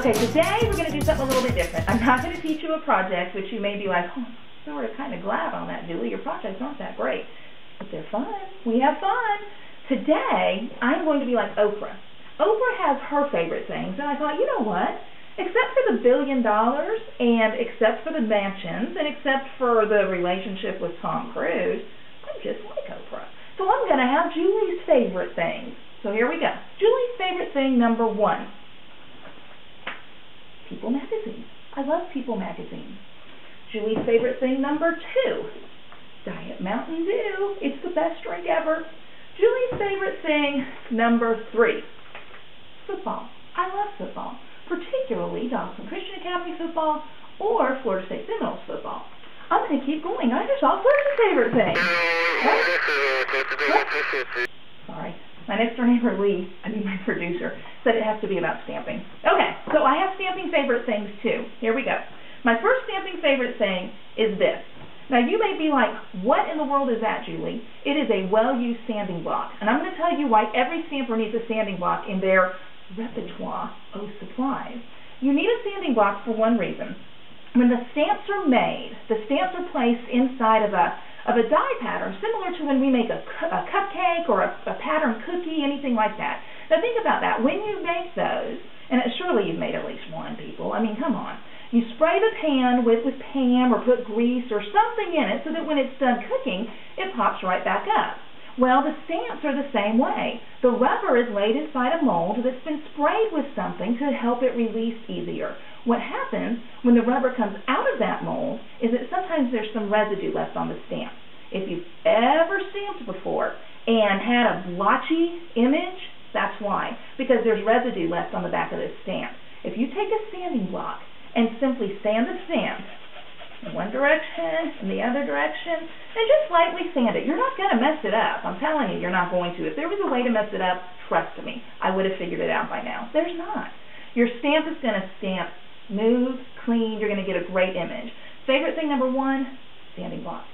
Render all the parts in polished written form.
Okay, today we're going to do something a little bit different. I'm not going to teach you a project, which you may be like, oh, we were kind of glad on that, Julie. Your projects aren't that great. But they're fun. We have fun. Today, I'm going to be like Oprah. Oprah has her favorite things, and I thought, you know what? Except for the $1 billion, and except for the mansions, and except for the relationship with Tom Cruise, I'm just like Oprah. So I'm going to have Julie's favorite things. So here we go. Julie's favorite thing number 1. People magazine. I love People magazine. Julie's favorite thing number 2. Diet Mountain Dew. It's the best drink ever. Julie's favorite thing number 3. Football. I love football, particularly Dawson Christian Academy football or Florida State Seminoles football. I'm going to keep going. I just saw Florida's favorite thing. What? Sorry. My next door neighbor, Lee, my producer, said it has to be about stamping. Okay, so I have stamping favorite things too. Here we go. My first stamping favorite thing is this. Now you may be like, what in the world is that, Julie? It is a well-used sanding block. And I'm going to tell you why every stamper needs a sanding block in their repertoire of supplies. You need a sanding block for one reason. When the stamps are made, the stamps are placed inside of a die pattern, similar to when we make a cupcake or a pattern cookie, anything like that. Now think about that. When you make those, and surely you've made at least one, people. I mean, come on. You spray the pan with Pam or put grease or something in it so that when it's done cooking, it pops right back up. Well, the stamps are the same way. The rubber is laid inside a mold that's been sprayed with something to help it release easier. What happens when the rubber comes out of that mold is that sometimes there's some residue left on the stamp. If you've ever stamped before and had a blotchy image, that's why. Because there's residue left on the back of this stamp. If you take a sanding block and simply sand the stamp in one direction, in the other direction, and just lightly sand it. You're not going to mess it up. I'm telling you, you're not going to. If there was a way to mess it up, trust me, I would have figured it out by now. There's not. Your stamp is going to stamp smooth, clean. You're going to get a great image. Favorite thing number 1, sanding block.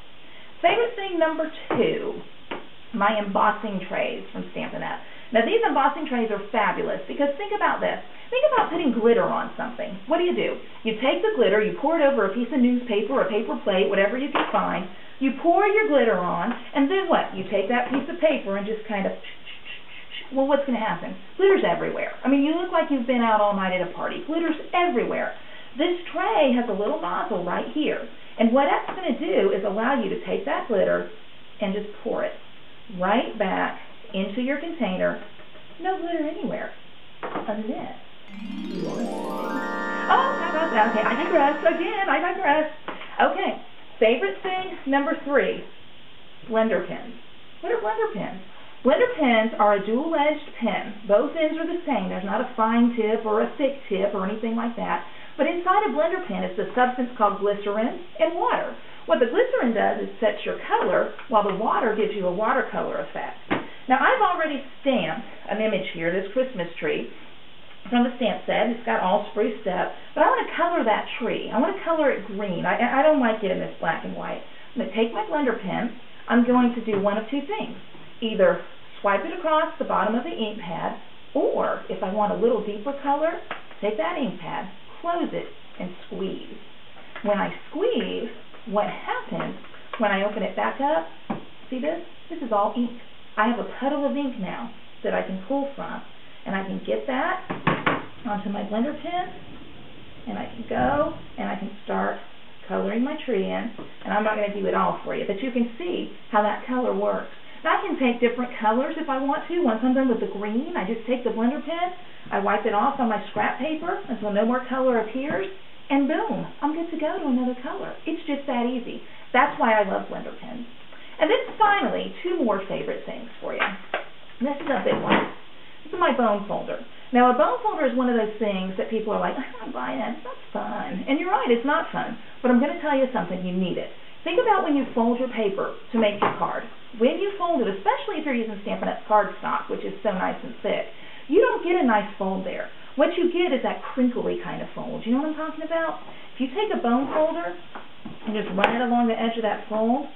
Favorite thing number 2, my embossing trays from Stampin' Up. Now, these embossing trays are fabulous because think about this. Think about putting glitter on something. What do? You take the glitter, you pour it over a piece of newspaper, a paper plate, whatever you can find. You pour your glitter on, and then what? You take that piece of paper and just kind of, well, what's going to happen? Glitter's everywhere. I mean, you look like you've been out all night at a party. Glitter's everywhere. This tray has a little nozzle right here, and what that's going to do is allow you to take that glitter and just pour it right back into your container. No glitter anywhere. Other than this. Oh, okay, I digress. Again, I digress. Okay, favorite thing number 3, blender pens. What are blender pens? Blender pens are a dual-edged pen. Both ends are the same. There's not a fine tip or a thick tip or anything like that. But inside a blender pen is the substance called glycerin and water. What the glycerin does is sets your color, while the water gives you a watercolor effect. Now, I've already stamped an image here, this Christmas tree, from the stamp set. It's got all spruced up, but I want to color that tree. I want to color it green. I don't like it in this black and white. I'm going to take my blender pen. I'm going to do one of 2 things. Either swipe it across the bottom of the ink pad, or if I want a little deeper color, take that ink pad, close it, and squeeze. When I squeeze, what happens when I open it back up, see this? This is all ink. I have a puddle of ink now that I can pull from, and I can get that onto my blender pen, and I can go and I can start coloring my tree in, and I'm not going to do it all for you, but you can see how that color works. Now, I can take different colors if I want to. Once I'm done with the green, I just take the blender pen, I wipe it off on my scrap paper until no more color appears, and boom, I'm good to go to another color. It's just that easy. That's why I love blender pens. And then finally, 2 more favorite things for you. This is a big one. This is my bone folder. Now, a bone folder is one of those things that people are like, I'm not buying that. It's not fun. And you're right, it's not fun. But I'm going to tell you something. You need it. Think about when you fold your paper to make your card. When you fold it, especially if you're using Stampin' Up cardstock, which is so nice and thick, you don't get a nice fold there. What you get is that crinkly kind of fold. You know what I'm talking about? If you take a bone folder and just run it along the edge of that fold,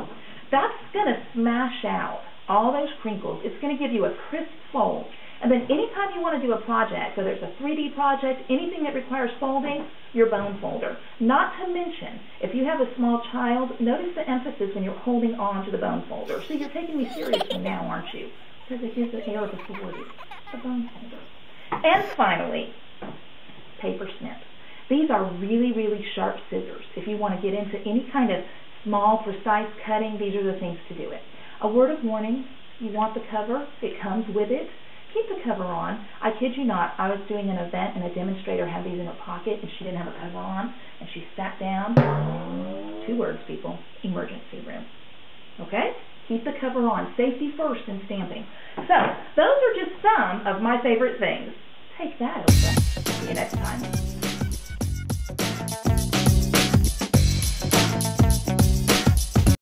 that's going to smash out all those crinkles. It's going to give you a crisp fold. And then anytime you want to do a project, whether it's a 3D project, anything that requires folding, your bone folder. Not to mention, if you have a small child, notice the emphasis when you're holding on to the bone folder. So you're taking me seriously now, aren't you? Because it gives an air of authority. The bone folder. And finally, paper snips. These are really, really sharp scissors. If you want to get into any kind of small, precise cutting, these are the things to do it. A word of warning, you want the cover, it comes with it. Keep the cover on. I kid you not, I was doing an event and a demonstrator had these in her pocket and she didn't have a cover on and she sat down. 2 words, people, emergency room. Okay? Keep the cover on. Safety first in stamping. So, those are just some of my favorite things. Take that, Oprah. See you next time.